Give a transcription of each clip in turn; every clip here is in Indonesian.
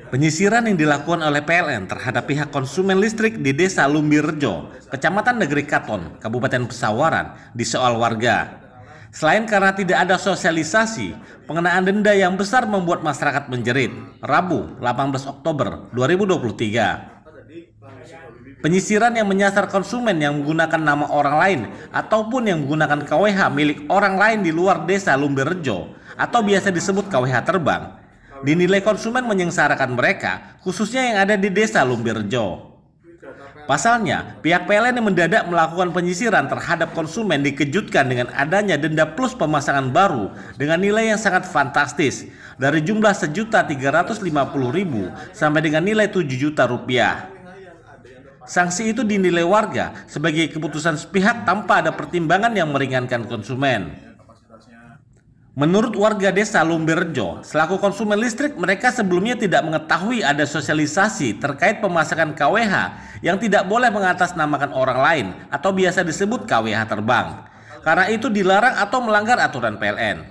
Penyisiran yang dilakukan oleh PLN terhadap pihak konsumen listrik di Desa Lumbirrejo, Kecamatan Negeri Katon, Kabupaten Pesawaran, disoal warga. Selain karena tidak ada sosialisasi, pengenaan denda yang besar membuat masyarakat menjerit. Rabu, 18 Oktober 2023. Penyisiran yang menyasar konsumen yang menggunakan nama orang lain ataupun yang menggunakan KWH milik orang lain di luar Desa Lumbirrejo atau biasa disebut KWH terbang, dinilai konsumen menyengsarakan mereka, khususnya yang ada di Desa Lumbirrejo. Pasalnya, pihak PLN yang mendadak melakukan penyisiran terhadap konsumen dikejutkan dengan adanya denda plus pemasangan baru dengan nilai yang sangat fantastis, dari jumlah Rp1.350.000 sampai dengan nilai Rp7.000.000. Sanksi itu dinilai warga sebagai keputusan sepihak tanpa ada pertimbangan yang meringankan konsumen. Menurut warga Desa Lumbirrejo, selaku konsumen listrik, mereka sebelumnya tidak mengetahui ada sosialisasi terkait pemasangan KWH yang tidak boleh mengatasnamakan orang lain atau biasa disebut KWH terbang. Karena itu dilarang atau melanggar aturan PLN.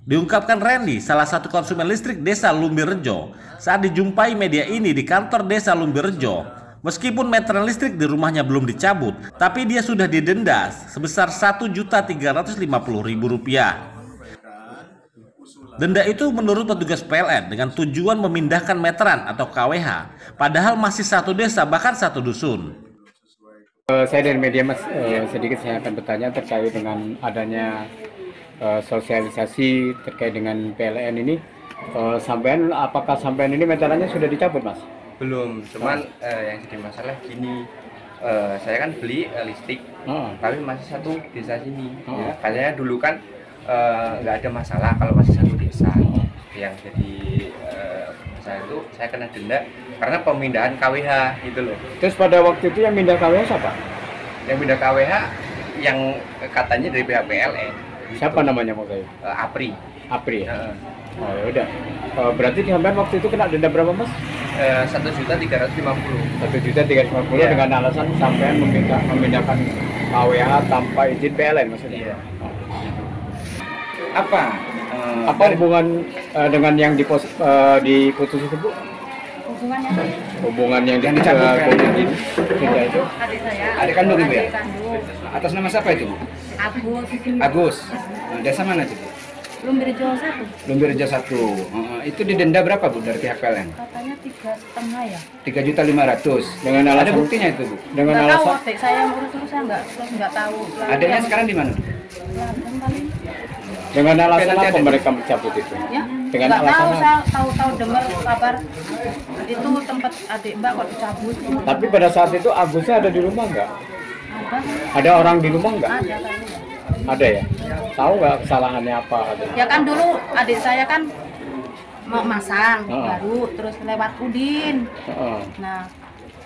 Diungkapkan Randy, salah satu konsumen listrik Desa Lumbirrejo, saat dijumpai media ini di kantor Desa Lumbirrejo. Meskipun meteran listrik di rumahnya belum dicabut, tapi dia sudah didenda sebesar Rp1.350.000. Denda itu menurut petugas PLN dengan tujuan memindahkan meteran atau KWH, padahal masih satu desa bahkan satu dusun. Saya dari media Mas, sedikit saya akan bertanya terkait dengan adanya sosialisasi terkait dengan PLN ini. Apakah sampean ini meterannya sudah dicabut, Mas? Belum, cuman yang jadi masalah gini, saya kan beli listrik, tapi masih satu desa sini. Ya, katanya dulu kan nggak ada masalah kalau masih satu desa. Yang jadi saya kena denda karena pemindahan KWH gitu loh. Terus pada waktu itu yang pindah KWH siapa? Yang pindah KWH yang katanya dari pihak PLN. Siapa namanya Mas? Apri. Apri ya? Oh ya udah. Berarti sampean waktu itu kena denda berapa, Mas? Rp1.350.000. Rp1.350.000 ya. Dengan alasan sampean memindahkan KWH tanpa izin PLN maksudnya. Iya. Apa hubungan dengan yang diputus itu, Bu? Hubungan yang dicabut itu? Adik saya. Adik kandung Ibu ya? Adik kandung. Atas nama siapa itu, Bu? Agus. Agus. Desa mana itu, Bu? Lumbirrejo 1. Lumbirrejo 1. Itu didenda berapa, Bu, dari pihak PLN? Katanya 3,5 ya. Rp3.500.000. Dengan alasan, ada buktinya itu, Bu? Dengan Nggak tahu, alasan adik saya yang urus saya nggak tahu. Adiknya sekarang di mana? Lampung kali. dengan alasan Nanti apa ada. mereka mencabut itu? Ya. Dengan Nggak alasan tahu, apa? saya tahu dengar kabar itu tempat adik Mbak kok dicabut. Tapi pada saat itu Agusnya ada di rumah nggak? ada. Ada orang di rumah nggak? Ada kayaknya. Ada ya? Tahu nggak kesalahannya apa? Ya kan dulu adik saya kan mau masang Oh. baru terus lewat Udin. Heeh. Nah,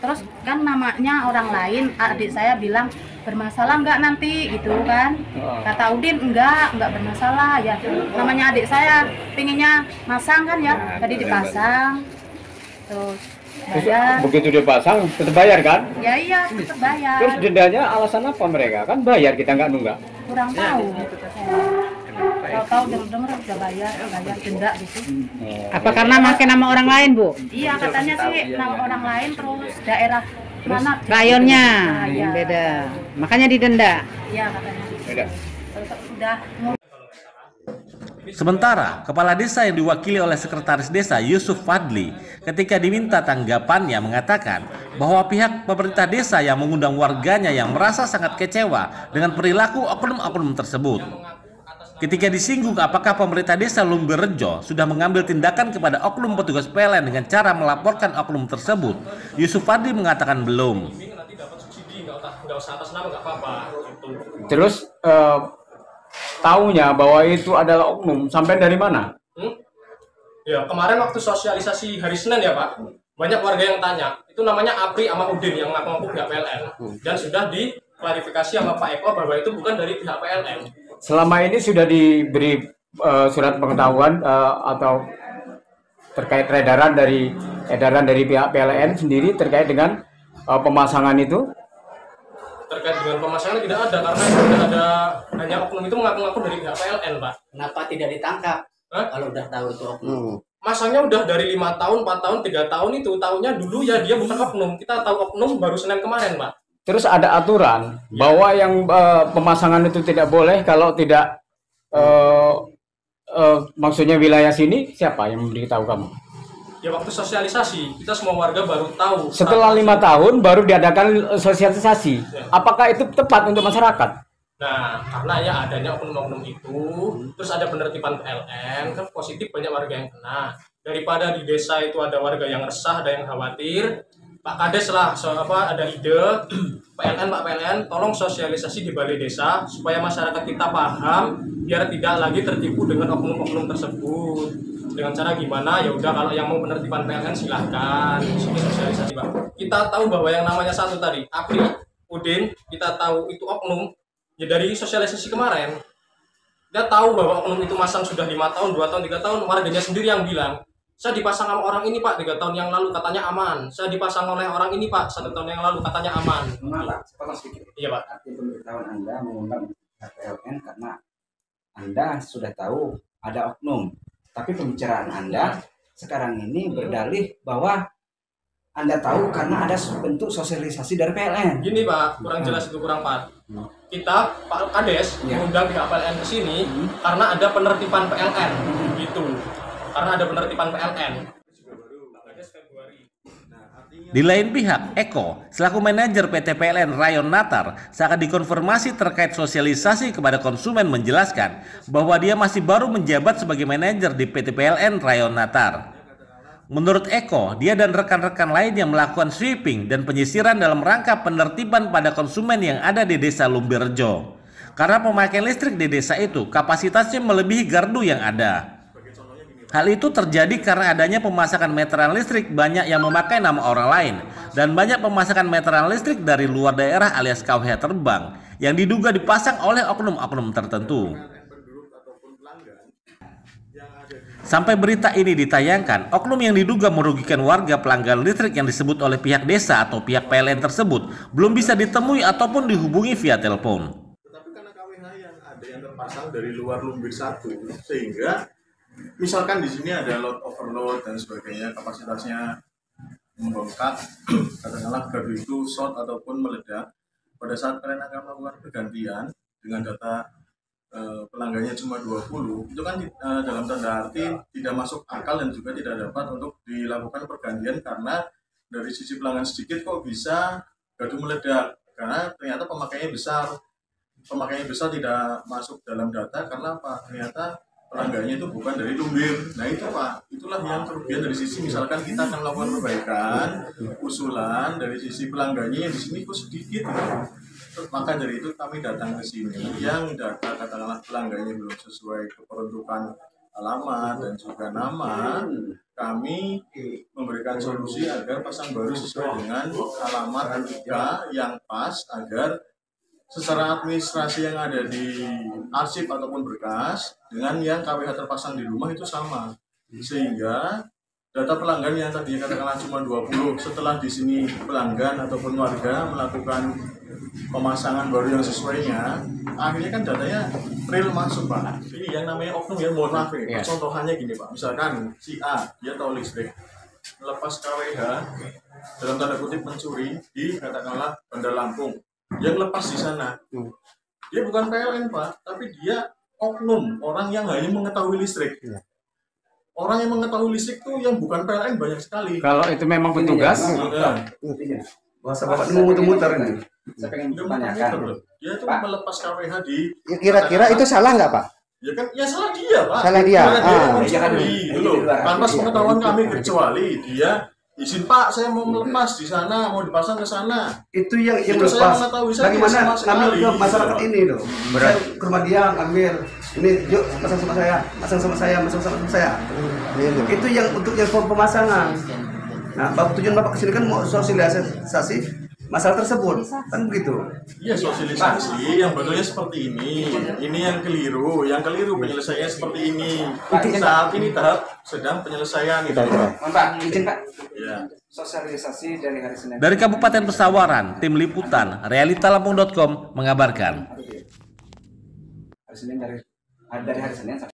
terus kan namanya orang lain, adik saya bilang bermasalah nggak nanti gitu kan. Kata Udin enggak bermasalah ya. Namanya adik saya pinginnya masang kan ya, jadi dipasang. Terus bayar. Begitu dipasang, tetap bayar kan? Ya iya, tetap bayar. Terus dendanya alasan apa mereka? Kan bayar, kita nggak nunggak. Kurang tahu. Tahu dengar udah bayar denda gitu. Apa karena pakai nama orang lain, Bu? Iya, katanya sih nama orang lain terus daerah mana? Rayonnya Nah, iya. beda. Makanya didenda. Iya, katanya. Udah. Terus udah Sementara, kepala desa yang diwakili oleh sekretaris desa Yusuf Fadli ketika diminta tanggapannya mengatakan bahwa pihak pemerintah desa yang mengundang warganya yang merasa sangat kecewa dengan perilaku oknum-oknum tersebut. Ketika disinggung apakah pemerintah desa Lumbirrejo sudah mengambil tindakan kepada oknum petugas PLN dengan cara melaporkan oknum tersebut, Yusuf Fadli mengatakan belum. Terus taunya bahwa itu adalah oknum, sampai dari mana? Ya, kemarin waktu sosialisasi hari Senin ya Pak, banyak warga yang tanya, itu namanya Apri sama Udin yang ngaku-ngaku pihak PLN. Dan sudah diklarifikasi sama Pak Eko bahwa itu bukan dari pihak PLN. Selama ini sudah diberi surat pengetahuan atau terkait edaran dari pihak PLN sendiri terkait dengan pemasangan itu? terkait dengan pemasangan tidak ada, karena tidak ada, hanya oknum itu mengaku-ngaku dari pihak PLN, Pak. Kenapa tidak ditangkap? Hah? Kalau udah tahu itu oknum. Masangnya udah dari 5 tahun, 4 tahun, 3 tahun itu, tahunya dulu ya dia bukan oknum. Kita tahu oknum baru Senin kemarin, Pak. Terus ada aturan bahwa yang pemasangan itu tidak boleh kalau tidak maksudnya wilayah sini, siapa yang memberitahu kamu? Ya waktu sosialisasi, kita semua warga baru tahu. Setelah 5 tahun baru diadakan sosialisasi. Apakah itu tepat untuk masyarakat? Nah, karena ya adanya oknum-oknum itu, terus ada penertiban PLN, kan positif banyak warga yang kena. Daripada di desa itu ada warga yang resah, ada yang khawatir, Pak Kades lah, ada ide, PLN, Pak PLN, tolong sosialisasi di balai desa, supaya masyarakat kita paham, biar tidak lagi tertipu dengan oknum-oknum tersebut. Dengan cara gimana? Ya udah, kalau yang mau penertiban PLN silahkan sosialisasi, Pak. Kita tahu bahwa yang namanya satu tadi, Apri, Udin, kita tahu itu oknum. Ya dari sosialisasi kemarin, kita tahu bahwa oknum itu masang sudah 5 tahun, 2 tahun, 3 tahun, warganya sendiri yang bilang, saya dipasang sama orang ini Pak, 3 tahun yang lalu katanya aman. Saya dipasang oleh orang ini Pak, 1 tahun yang lalu katanya aman. Malah, sepotong sedikit. Iya Pak. Arti pemberitahuan Anda mengundang PLN karena Anda sudah tahu ada oknum. Tapi pembicaraan Anda sekarang ini berdalih bahwa Anda tahu karena ada bentuk sosialisasi dari PLN. Gini Pak, kurang jelas itu, kurang Pak. Kita, Pak Kades, mengundang pihak PLN ke sini karena ada penertiban PLN, gitu. Karena ada penertiban PLN. Di lain pihak, Eko, selaku manajer PT PLN Rayon Natar, saat dikonfirmasi terkait sosialisasi kepada konsumen menjelaskan bahwa dia masih baru menjabat sebagai manajer di PT PLN Rayon Natar. Menurut Eko, dia dan rekan-rekan lainnya melakukan sweeping dan penyisiran dalam rangka penertiban pada konsumen yang ada di Desa Lumbirjo. Karena pemakaian listrik di desa itu kapasitasnya melebihi gardu yang ada. Hal itu terjadi karena adanya pemasangan meteran listrik banyak yang memakai nama orang lain dan banyak pemasangan meteran listrik dari luar daerah alias KWH terbang yang diduga dipasang oleh oknum-oknum tertentu. Sampai berita ini ditayangkan, oknum yang diduga merugikan warga pelanggan listrik yang disebut oleh pihak desa atau pihak PLN tersebut belum bisa ditemui ataupun dihubungi via telepon. Tetapi karena KWH yang ada yang terpasang dari luar Lumbir 1, sehingga misalkan di sini ada load overload dan sebagainya, kapasitasnya membengkak, katakanlah gardu itu short ataupun meledak. Pada saat kalian akan melakukan pergantian dengan data pelanggannya cuma 20, itu kan dalam tanda arti tidak masuk akal dan juga tidak dapat untuk dilakukan pergantian karena dari sisi pelanggan sedikit kok bisa gardu meledak, karena ternyata pemakaiannya besar tidak masuk dalam data karena apa? Ternyata pelanggannya itu bukan dari Lumbir. Nah itu Pak, itulah yang kerugian dari sisi misalkan kita akan melakukan perbaikan, usulan dari sisi pelanggannya yang di sini kok sedikit. Maka dari itu kami datang ke sini yang data katakanlah pelanggannya belum sesuai keperuntukan alamat dan juga nama, kami memberikan solusi agar pasang baru sesuai dengan alamat juga yang pas agar secara administrasi yang ada di arsip ataupun berkas dengan yang KWH terpasang di rumah itu sama, sehingga data pelanggan yang tadi katakanlah cuma 20, setelah di sini pelanggan ataupun warga melakukan pemasangan baru yang sesuainya, akhirnya kan datanya real masuk Pak. Ini yang namanya oknum ya, mohon maaf ya. Contohannya gini Pak, misalkan si A dia tahu listrik, melepas KWH dalam tanda kutip mencuri di katakanlah Bandar Lampung, yang lepas di sana, dia bukan PLN Pak, tapi dia oknum, orang yang hanya mengetahui listrik. Orang yang mengetahui listrik itu yang bukan PLN banyak sekali. Kalau itu memang petugas, Bahasa Bapak mau muter-muter ini. Saya pengen tanyakan. Dia itu melepas KWH di. Kira-kira itu salah nggak Pak? Ya kan, ya salah dia Pak. Salah dia. Tanpa pengetahuan kami, kecuali dia izin Pak, saya mau melepas di sana, mau dipasang ke sana. Itu yang melepas. Bagaimana ngambil ke masyarakat ini loh? Saya ke rumah dia ngambil. Ini yuk pasang sama saya, pasang sama saya. Itu yang untuk yang pemasangan. Nah, tujuan Bapak kesini kan mau sosialisasi masalah tersebut, kan begitu. Iya, sosialisasi yang betulnya seperti ini yang keliru penyelesaiannya seperti ini. Saat ini tahap sedang penyelesaian gitu. Pak, izin Pak. Ya. Sosialisasi dari hari Senin. Dari Kabupaten Pesawaran, tim liputan realitalampung.com mengabarkan. Hari Senin dari hari Senin sampai